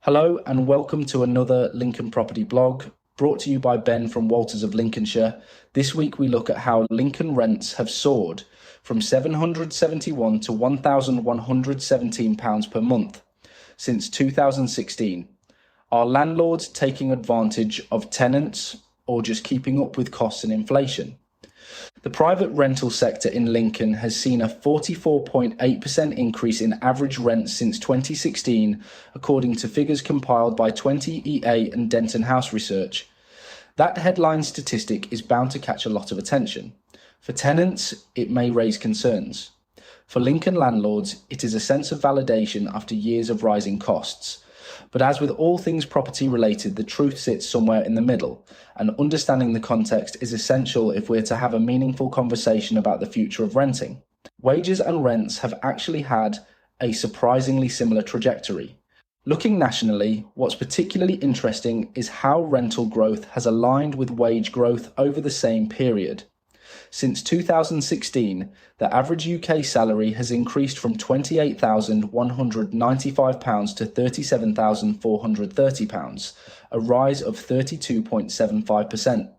Hello and welcome to another Lincoln Property blog, brought to you by Ben from Walters of Lincolnshire. This week we look at how Lincoln rents have soared from £771 to £1,117 per month since 2016. Are landlords taking advantage of tenants or just keeping up with costs and inflation? The private rental sector in Lincoln has seen a 44.8% increase in average rents since 2016, according to figures compiled by 20EA and Denton House Research. That headline statistic is bound to catch a lot of attention. For tenants, it may raise concerns. For Lincoln landlords, it is a sense of validation after years of rising costs. But as with all things property related, the truth sits somewhere in the middle, and understanding the context is essential if we're to have a meaningful conversation about the future of renting. Wages and rents have actually had a surprisingly similar trajectory. Looking nationally, what's particularly interesting is how rental growth has aligned with wage growth over the same period. Since 2016, the average UK salary has increased from £28,195 to £37,430, a rise of 32.75%.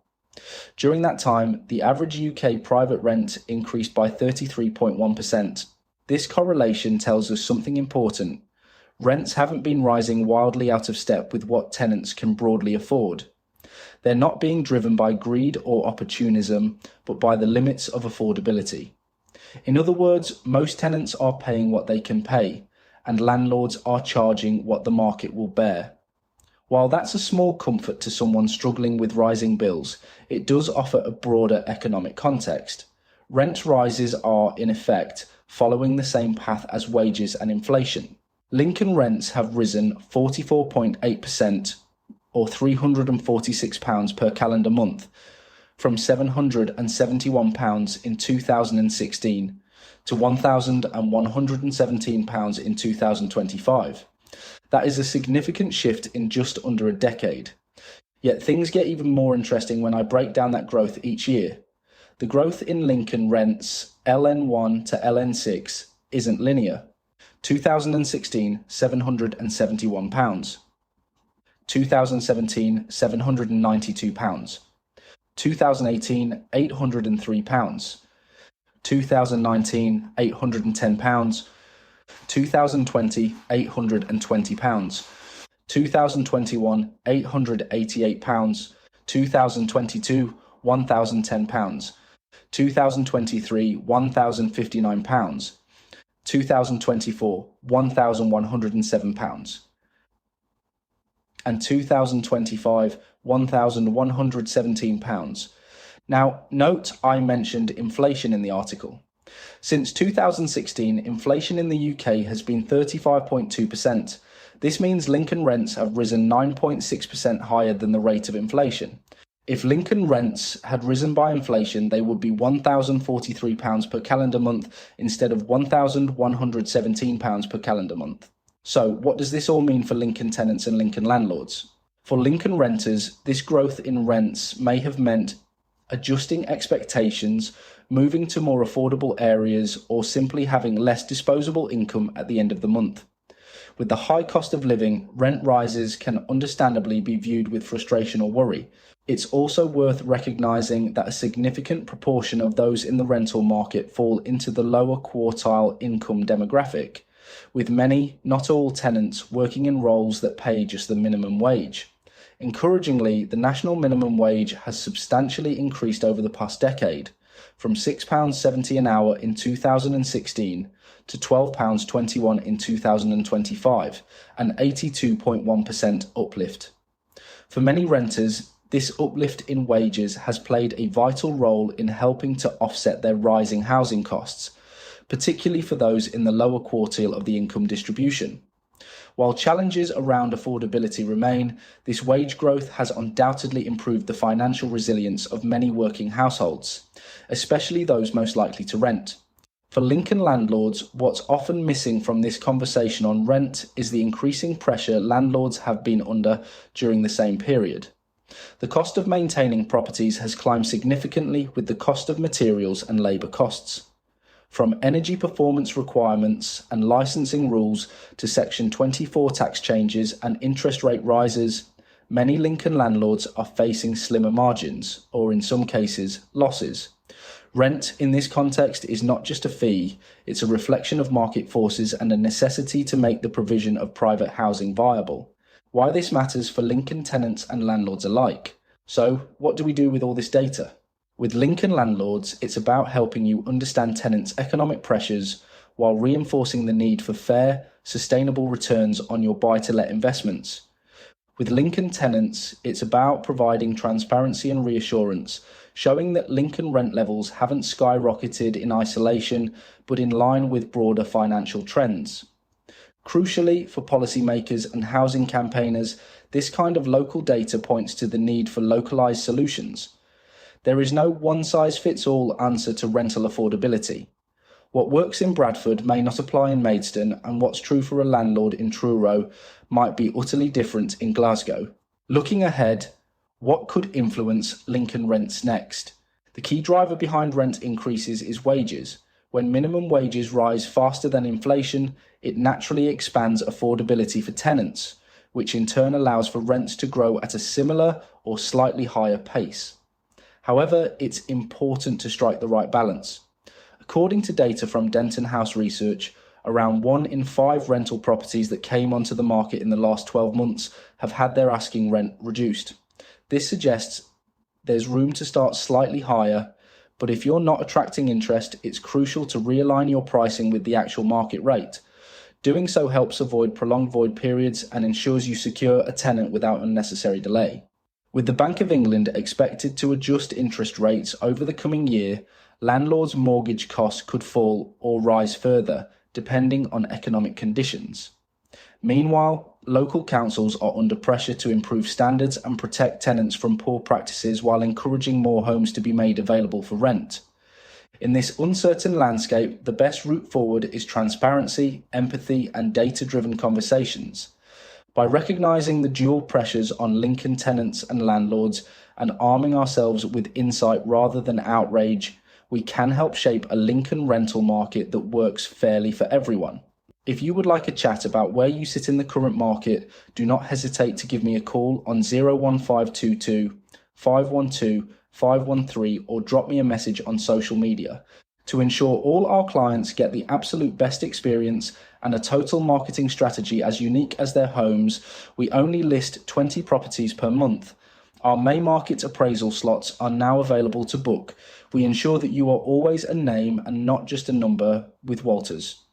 During that time, the average UK private rent increased by 33.1%. This correlation tells us something important. Rents haven't been rising wildly out of step with what tenants can broadly afford. They're not being driven by greed or opportunism, but by the limits of affordability. In other words, most tenants are paying what they can pay, and landlords are charging what the market will bear. While that's a small comfort to someone struggling with rising bills, it does offer a broader economic context. Rent rises are, in effect, following the same path as wages and inflation. Lincoln rents have risen 44.8%, or £346 per calendar month, from £771 in 2016 to £1,117 in 2025. That is a significant shift in just under a decade. Yet things get even more interesting when I break down that growth each year. The growth in Lincoln rents LN1 to LN6 isn't linear. 2016, £771. 2017, £792. 2018, £803. 2019, £810. 2020, £820. 2021, £888. 2022, £1,010. 2023, £1,059. 2024, £1,107. and 2025, £1,117. Now, note I mentioned inflation in the article. Since 2016, inflation in the UK has been 35.2%. This means Lincoln rents have risen 9.6% higher than the rate of inflation. If Lincoln rents had risen by inflation, they would be £1,043 per calendar month instead of £1,117 per calendar month. So what does this all mean for Lincoln tenants and Lincoln landlords? For Lincoln renters, this growth in rents may have meant adjusting expectations, moving to more affordable areas, or simply having less disposable income at the end of the month. With the high cost of living, rent rises can understandably be viewed with frustration or worry. It's also worth recognising that a significant proportion of those in the rental market fall into the lower quartile income demographic, with many, not all, tenants working in roles that pay just the minimum wage. Encouragingly, the national minimum wage has substantially increased over the past decade, from £6.70 an hour in 2016 to £12.21 in 2025, an 82.1% uplift. For many renters, this uplift in wages has played a vital role in helping to offset their rising housing costs, particularly for those in the lower quartile of the income distribution. While challenges around affordability remain, this wage growth has undoubtedly improved the financial resilience of many working households, especially those most likely to rent. For Lincoln landlords, what's often missing from this conversation on rent is the increasing pressure landlords have been under during the same period. The cost of maintaining properties has climbed significantly with the cost of materials and labour costs. From energy performance requirements and licensing rules to Section 24 tax changes and interest rate rises, many Lincoln landlords are facing slimmer margins, or in some cases, losses. Rent in this context is not just a fee, it's a reflection of market forces and a necessity to make the provision of private housing viable. Why this matters for Lincoln tenants and landlords alike. So, what do we do with all this data? With Lincoln Landlords, it's about helping you understand tenants' economic pressures while reinforcing the need for fair, sustainable returns on your buy-to-let investments. With Lincoln Tenants, it's about providing transparency and reassurance, showing that Lincoln rent levels haven't skyrocketed in isolation, but in line with broader financial trends. Crucially, for policymakers and housing campaigners, this kind of local data points to the need for localised solutions. There is no one-size-fits-all answer to rental affordability. What works in Bradford may not apply in Maidstone, and what's true for a landlord in Truro might be utterly different in Glasgow. Looking ahead, what could influence Lincoln rents next? The key driver behind rent increases is wages. When minimum wages rise faster than inflation, it naturally expands affordability for tenants, which in turn allows for rents to grow at a similar or slightly higher pace. However, it's important to strike the right balance. According to data from Denton House Research, around 1 in 5 rental properties that came onto the market in the last 12 months have had their asking rent reduced. This suggests there's room to start slightly higher, but if you're not attracting interest, it's crucial to realign your pricing with the actual market rate. Doing so helps avoid prolonged void periods and ensures you secure a tenant without unnecessary delay. With the Bank of England expected to adjust interest rates over the coming year, landlords' mortgage costs could fall or rise further, depending on economic conditions. Meanwhile, local councils are under pressure to improve standards and protect tenants from poor practices while encouraging more homes to be made available for rent. In this uncertain landscape, the best route forward is transparency, empathy, and data-driven conversations. By recognising the dual pressures on Lincoln tenants and landlords and arming ourselves with insight rather than outrage, we can help shape a Lincoln rental market that works fairly for everyone. If you would like a chat about where you sit in the current market, do not hesitate to give me a call on 01522 512 513 or drop me a message on social media. To ensure all our clients get the absolute best experience and a total marketing strategy as unique as their homes, we only list 20 properties per month. Our May market appraisal slots are now available to book. We ensure that you are always a name and not just a number with Walters.